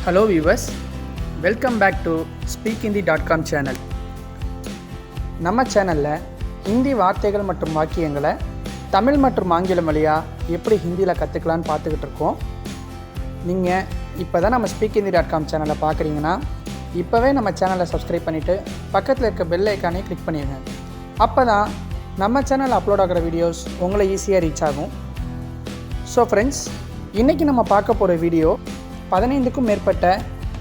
Hello viewers, welcome back to speakinthie.com channel. நம்ம சேனலில் ஹிந்தி வார்த்தைகள் மற்றும் வாக்கியங்களை தமிழ் மற்றும் ஆங்கிலம் வழியாக எப்படி ஹிந்தியில் கற்றுக்கலான்னு பார்த்துக்கிட்டு இருக்கோம். நீங்கள் இப்போ தான் நம்ம speakinthie.com சேனலை பார்க்குறீங்கன்னா இப்போவே நம்ம சேனலை சப்ஸ்கிரைப் பண்ணிவிட்டு பக்கத்தில் இருக்க பெல் ஐக்கானே கிளிக் பண்ணிடுங்க. அப்போ தான் நம்ம சேனல் அப்லோட் ஆகிற வீடியோஸ் உங்களை ஈஸியாக ரீச் ஆகும். ஸோ ஃப்ரெண்ட்ஸ், இன்றைக்கி நம்ம பார்க்க போகிற வீடியோ 15க்கும் மேற்பட்ட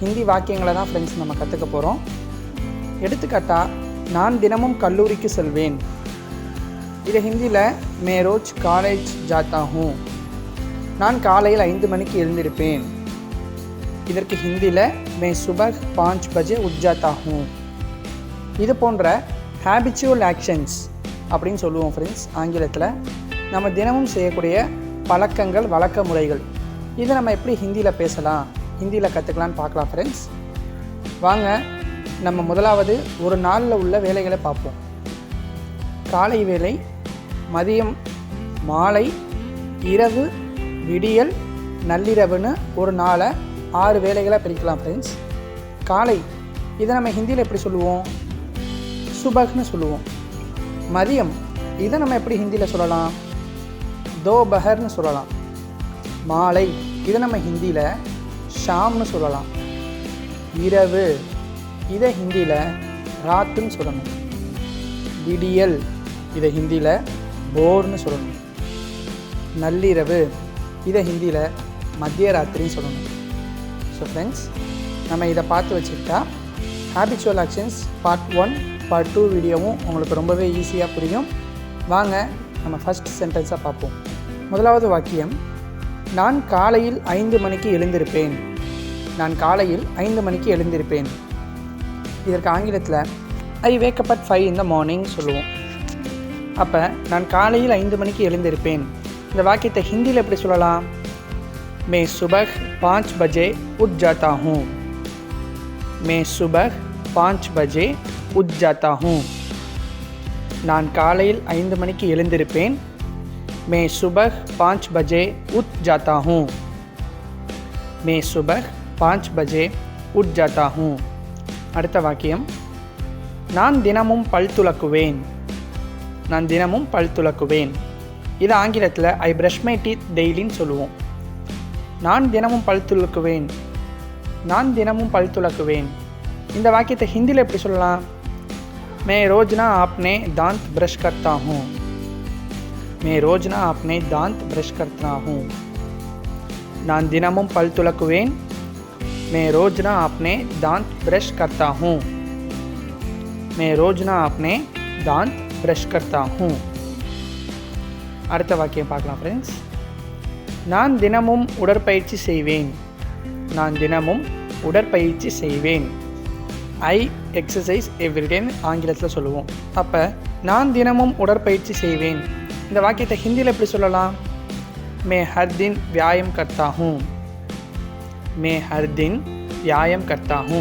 ஹிந்தி வாக்கியங்களை தான் ஃப்ரெண்ட்ஸ் நம்ம கற்றுக்க போகிறோம். எடுத்துக்காட்டாக, நான் தினமும் கல்லூரிக்கு செல்வேன். இது ஹிந்தியில் மே ரோஜ் காலேஜ் ஜாத்தா ஹூ. நான் காலையில் 5 மணிக்கு எழுந்திருப்பேன். இதற்கு ஹிந்தியில் மே சுபஹ் 5 பஜே உட் ஜாத்தா ஹூ. இது போன்ற ஹேபிச்சுவல் ஆக்ஷன்ஸ் அப்படின்னு சொல்லுவோம் ஃப்ரெண்ட்ஸ் ஆங்கிலத்தில். நம்ம தினமும் செய்யக்கூடிய பழக்கங்கள், வழக்க முறைகள், இதை நம்ம எப்படி ஹிந்தியில் பேசலாம், ஹிந்தியில் கற்றுக்கலான்னு பார்க்கலாம் ஃப்ரெண்ட்ஸ். வாங்க, நம்ம முதலாவது ஒரு நாளில் உள்ள வேலைகளை பார்ப்போம். காலை வேலை, மதியம், மாலை, இரவு, விடியல், நள்ளிரவுன்னு ஒரு நாளை 6 வேலைகளை பிரிக்கலாம் ஃப்ரெண்ட்ஸ். காலை, இதை நம்ம ஹிந்தியில் எப்படி சொல்லுவோம்? சுபஹ்னு சொல்லுவோம். மதியம், இதை நம்ம எப்படி ஹிந்தியில் சொல்லலாம்? தோபஹர்னு சொல்லலாம். மாலை, இதை நம்ம ஹிந்தியில் ஷாம்னு சொல்லலாம். இரவு, இதை ஹிந்தியில் ராத்துன்னு சொல்லணும். விடியல், இதை ஹிந்தியில் போர்னு சொல்லணும். நள்ளிரவு, இதை ஹிந்தியில் மத்திய ராத்திரின்னு சொல்லணும். ஸோ ஃப்ரெண்ட்ஸ், நம்ம இதை பார்த்து வச்சுக்கிட்டா ஹேபிச்சுவல் ஆக்ஷன்ஸ் பார்ட் 1, பார்ட் 2 வீடியோவும் உங்களுக்கு ரொம்பவே ஈஸியாக புரியும். வாங்க, நம்ம ஃபஸ்ட் சென்டென்ஸாக பார்ப்போம். முதலாவது வாக்கியம், நான் காலையில் 5 மணிக்கு எழுந்திருப்பேன். நான் காலையில் 5 மணிக்கு எழுந்திருப்பேன். இதற்கு ஆங்கிலத்தில் ஐ wake up at 5 in the morning சொல்லுவோம். அப்போ நான் காலையில் 5 மணிக்கு எழுந்திருப்பேன். இந்த வாக்கியத்தை ஹிந்தியில் எப்படி சொல்லலாம்? மே சுபஹ் 5 பஜே உட் ஜாத்தா ஹூ. மே சுபஹ் 5 பஜே உட் ஜாத்தா ஹூ. நான் காலையில் 5 மணிக்கு எழுந்திருப்பேன். मैं सुबह 5 बजे उठ जाता हूँ. मैं सुबह 5 बजे उठ जाता हूँ. அடுத்த வாக்கியம், நான் தினமும் பல் துலக்குவேன். நான் தினமும் பல் துலக்குவேன். இது ஆங்கிலத்தில் ஐ பிரஷ் மை டீத் டெய்லின்னு சொல்லுவோம். நான் தினமும் பல் துலக்குவேன். நான் தினமும் பல் துலக்குவேன். இந்த வாக்கியத்தை ஹிந்தியில் எப்படி சொல்லலாம்? मैं रोज़ अपने दांत ब्रश करता हूँ. मैं रोज़ अपने दांत ब्रश करता हूँ. நான் தினமும் பல் துலக்குவேன். मैं रोज़ अपने दांत ब्रश करता हूँ. मैं रोज़ अपने दांत ब्रश करता हूँ. அடுத்த வாக்கியம் பார்க்கலாம் ஃப்ரெண்ட்ஸ். நான் தினமும் உடற்பயிற்சி செய்வேன். நான் தினமும் உடற்பயிற்சி செய்வேன். ஐ எக்ஸசைஸ் எவ்ரிடேன்னு ஆங்கிலத்தில் சொல்லுவோம். அப்போ நான் தினமும் உடற்பயிற்சி செய்வேன். இந்த வாக்கியத்தை ஹிந்தியில் எப்படி சொல்லலாம்? மே ஹர் தின் வியாயம் கர்த்தா ஹூ. மே ஹர் தின் வியாயம் கர்த்தா ஹூ.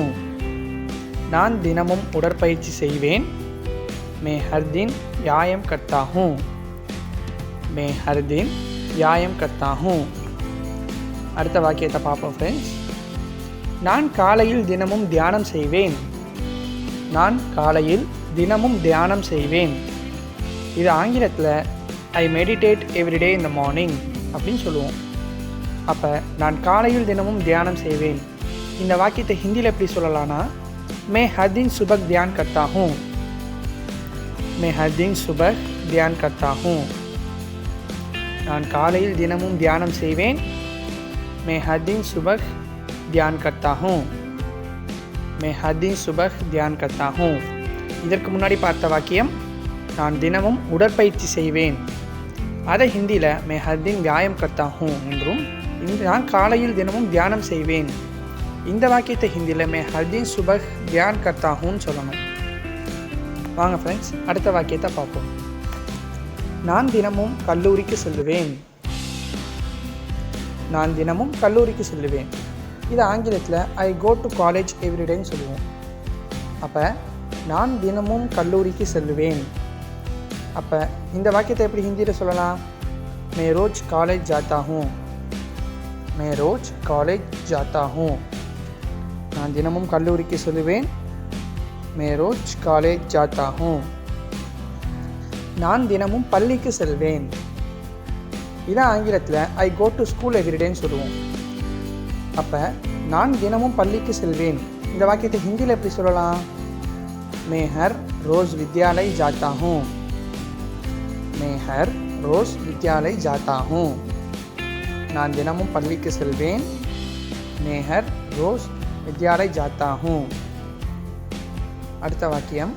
நான் தினமும் உடற்பயிற்சி செய்வேன். மே ஹர் தின் வியாயம் கர்த்தா ஹூ. மே ஹர் தின் வியாயம் கர்த்தா ஹூ. அடுத்த வாக்கியத்தை பார்ப்போம் ஃப்ரெண்ட்ஸ். நான் காலையில் தினமும் தியானம் செய்வேன். நான் காலையில் தினமும் தியானம் செய்வேன். இது ஆங்கிலத்தில் ஐ meditate everyday in the morning அப்படின்னு சொல்லுவோம். அப்போ நான் காலையில் தினமும் தியானம் செய்வேன். இந்த வாக்கியத்தை ஹிந்தியில் எப்படி சொல்லலாம்னா, மே ஹர் தின் சுபஹ் தியான் கர்த்தா ஹூ. மே ஹர் தின் சுபஹ் தியான் கர்த்தா ஹூ. நான் காலையில் தினமும் தியானம் செய்வேன். மே ஹர் தின் சுபஹ் தியான் கர்த்தா ஹூ. மே ஹர் தின் சுபஹ் தியான் கர்த்தா ஹூ. இதற்கு முன்னாடி பார்த்த வாக்கியம், நான் தினமும் உடற்பயிற்சி செய்வேன். அதை ஹிந்தியில் மே ஹர் தின் வியாயம் கர்த்தா ஹூ என்றும், நான் காலையில் தினமும் தியானம் செய்வேன். இந்த வாக்கியத்தை ஹிந்தியில் மே ஹர் தின் சுபஹ் தியான் கர்த்தா ஹூன்னு சொல்லணும். வாங்க ஃப்ரெண்ட்ஸ், அடுத்த வாக்கியத்தை பார்ப்போம். நான் தினமும் கல்லூரிக்கு செல்லுவேன். நான் தினமும் கல்லூரிக்கு செல்லுவேன். இது ஆங்கிலத்தில் ஐ கோ டு காலேஜ் எவ்ரிடேன்னு சொல்லுவோம். அப்போ நான் தினமும் கல்லூரிக்கு செல்லுவேன். அப்போ இந்த வாக்கியத்தை எப்படி ஹிந்தியில் சொல்லலாம்? மே ரோஜ் காலேஜ் ஜாத்தா ஹூ. मैं रोज़ कॉलेज जाता हूँ. நான் தினமும் கல்லூரிக்கு செல்வேன். मैं रोज कॉलेज जाता हूँ. நான் தினமும் பள்ளிக்கு செல்வேன். இதான் ஆங்கிலத்தில் ஐ கோ டு ஸ்கூல் எவ்ரிடேன்னு சொல்லுவோம். அப்போ நான் தினமும் பள்ளிக்கு செல்வேன் இந்த வாக்கியத்தை ஹிந்தியில் எப்படி சொல்லலாம்? मैं हर रोज़ विद्यालय जाता हूँ. मैं हर रोज़ विद्यालय जाता हूँ. நான் தினமும் பள்ளிக்கு செல்வேன். मैं हर रोज़ विद्यालय जाता हूँ. அடுத்த வாக்கியம்,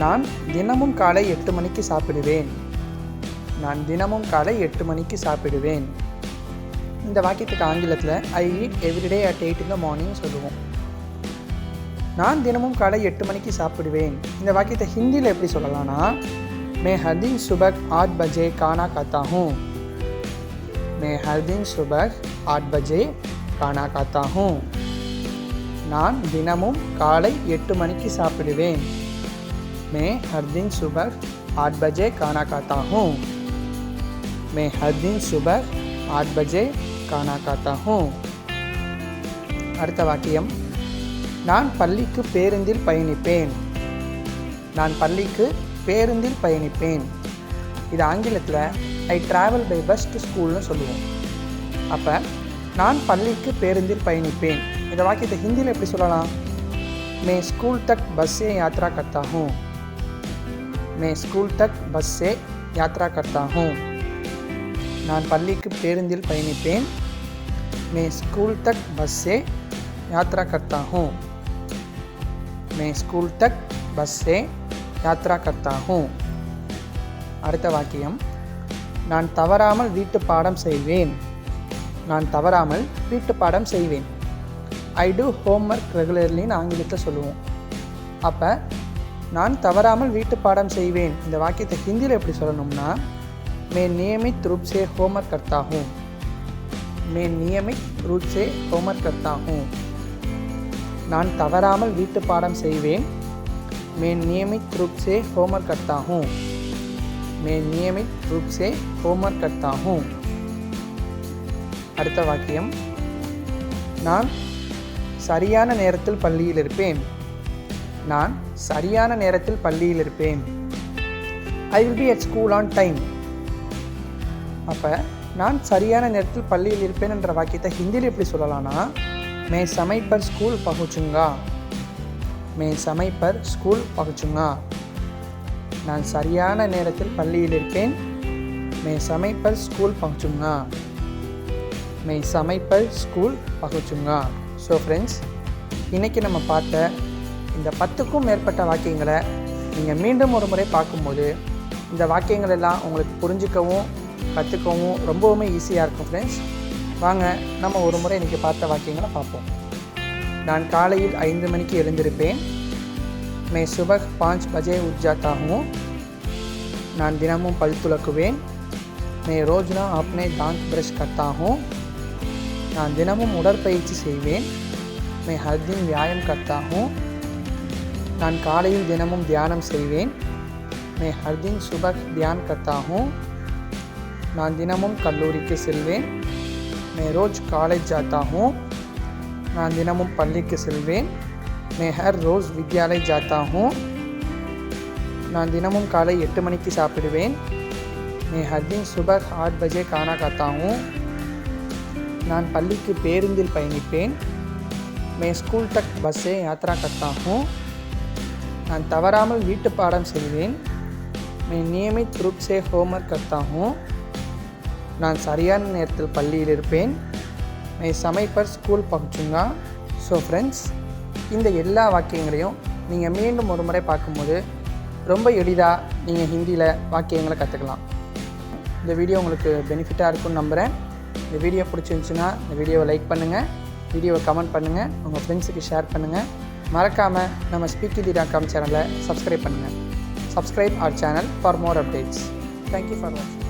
நான் தினமும் காலை 8 மணிக்கு சாப்பிடுவேன். நான் தினமும் காலை 8 மணிக்கு சாப்பிடுவேன். இந்த வாக்கியத்துக்கு ஆங்கிலத்தில் I eat everyday at 8 in the morning சொல்லுவோம். நான் தினமும் காலை 8 மணிக்கு சாப்பிடுவேன் இந்த வாக்கியத்தை ஹிந்தியில் எப்படி சொல்லலாம்னா, मैं हर दिन सुबह 8 बजे खाना खाता हूँ. मैं हर दिन सुबह 8 बजे खाना खाता हूँ. நான் தினமும் காலை 8 மணிக்கு சாப்பிடுவேன். मैं हर दिन सुबह 8 बजे खाना खाता हूँ. मैं हर दिन सुबह 8 बजे खाना खाता हूँ. அடுத்த வாக்கியம், நான் பள்ளிக்கு பேருந்தில் பயணிப்பேன். நான் பள்ளிக்கு பேருந்தில் பயணிப்பேன். இது ஆங்கிலத்தில் I travel by bus to ஸ்கூல்னு சொல்லுவோம். அப்போ நான் பள்ளிக்கு பேருந்தில் பயணிப்பேன் இந்த வாக்கியத்தை ஹிந்தியில் எப்படி சொல்லலாம்? मैं स्कूल तक बस से यात्रा करता हूँ. मैं स्कूल तक बस से यात्रा करता हूँ. நான் பள்ளிக்கு பேருந்தில் பயணிப்பேன். मैं स्कूल तक बस से यात्रा करता हूँ. मैं स्कूल तक बस से यात्रा करता हूँ. அடுத்த வாக்கியம், நான் தவறாமல் வீட்டு பாடம் செய்வேன். நான் தவறாமல் வீட்டு பாடம் செய்வேன். ஐ டூ ஹோம்ஒர்க் ரெகுலர்லின்னு ஆங்கிலத்தில் சொல்லுவோம். அப்போ நான் தவறாமல் வீட்டு பாடம் செய்வேன் இந்த வாக்கியத்தை ஹிந்தியில் எப்படி சொல்லணும்னா, मैं नियमित रूप से होमवर्क करता हूँ. मैं नियमित रूप से होमवर्क करता हूँ. நான் தவறாமல் வீட்டு பாடம் செய்வேன். मैं नियमित रूप से होमवर्क करता हूँ. मैं नियमित रूप से होमवर्क करता हूँ. அடுத்த வாக்கியம், நான் சரியான நேரத்தில் பள்ளியில் இருப்பேன். நான் சரியான நேரத்தில் பள்ளியில் இருப்பேன். I will be at school on time. அப்போ நான் சரியான நேரத்தில் பள்ளியில் இருப்பேன் என்ற வாக்கியத்தை ஹிந்தியில் எப்படி சொல்லலாம்னா, मैं समय पर स्कूल पहुँचूँगा. मैं समय पर स्कूल पहुँचूँगा. நான் சரியான நேரத்தில் பள்ளியில் இருப்பேன். मैं समय पर स्कूल पहुँचूँगा. मैं समय पर स्कूल पहुँचूँगा. ஸோ ஃப்ரெண்ட்ஸ், இன்றைக்கி நம்ம பார்த்த இந்த 10க்கும் மேற்பட்ட வாக்கியங்களை நீங்கள் மீண்டும் ஒரு முறை பார்க்கும்போது இந்த வாக்கியங்கள் எல்லாம் உங்களுக்கு புரிஞ்சிக்கவும் கற்றுக்கவும் ரொம்பவுமே ஈஸியாக இருக்கும். ஃப்ரெண்ட்ஸ், வாங்க நம்ம ஒரு முறை இன்றைக்கி பார்த்த வாக்கியங்களை பார்ப்போம். நான் காலையில் 5 மணிக்கு எழுந்திருப்பேன். मैं सुबह 5 बजे उठ जाता हूँ. நான் தினமும் பல் துலக்குவேன். मैं रोज़ अपने दांत ब्रश करता हूँ. நான் தினமும் உடற்பயிற்சி செய்வேன். मैं हर दिन व्यायाम करता हूँ. நான் காலையில் தினமும் தியானம் செய்வேன். मैं हर दिन सुबह ध्यान करता हूँ. நான் தினமும் கல்லூரிக்கு செல்வேன். मैं रोज़ कॉलेज जाता हूँ. நான் தினமும் பள்ளிக்கு செல்வேன். मैं हर रोज़ विद्यालय जाता हूँ. நான் தினமும் காலை 8 மணிக்கு சாப்பிடுவேன். मैं हर दिन सुबह 8 बजे खाना खाता हूँ. நான் பள்ளிக்கு பேருந்தில் பயணிப்பேன். मैं स्कूल तक बस से यात्रा करता हूँ. நான் தவறாமல் வீட்டு பாடம் செய்வேன். मैं नियमित रूप से होमवर्क करता हूँ. நான் சரியான நேரத்தில் பள்ளியில் இருப்பேன். मैं समय पर स्कूल पहुँचूँगा. ஸோ ஃப்ரெண்ட்ஸ், இந்த எல்லா வாக்கியங்களையும் நீங்கள் மீண்டும் ஒரு முறை பார்க்கும்போது ரொம்ப எளிதாக நீங்கள் ஹிந்தியில் வாக்கியங்களை கற்றுக்கலாம். இந்த வீடியோ உங்களுக்கு பெனிஃபிட்டாக இருக்கும்னு நம்புகிறேன். இந்த வீடியோ பிடிச்சிருந்துச்சுன்னா இந்த வீடியோவை லைக் பண்ணுங்கள், வீடியோவை கமெண்ட் பண்ணுங்கள், உங்கள் ஃப்ரெண்ட்ஸுக்கு ஷேர் பண்ணுங்கள். மறக்காமல் நம்ம speakinthindi.com சேனலை சப்ஸ்கிரைப் பண்ணுங்கள். Subscribe our channel for more updates. Thank you for வாட்சிங்.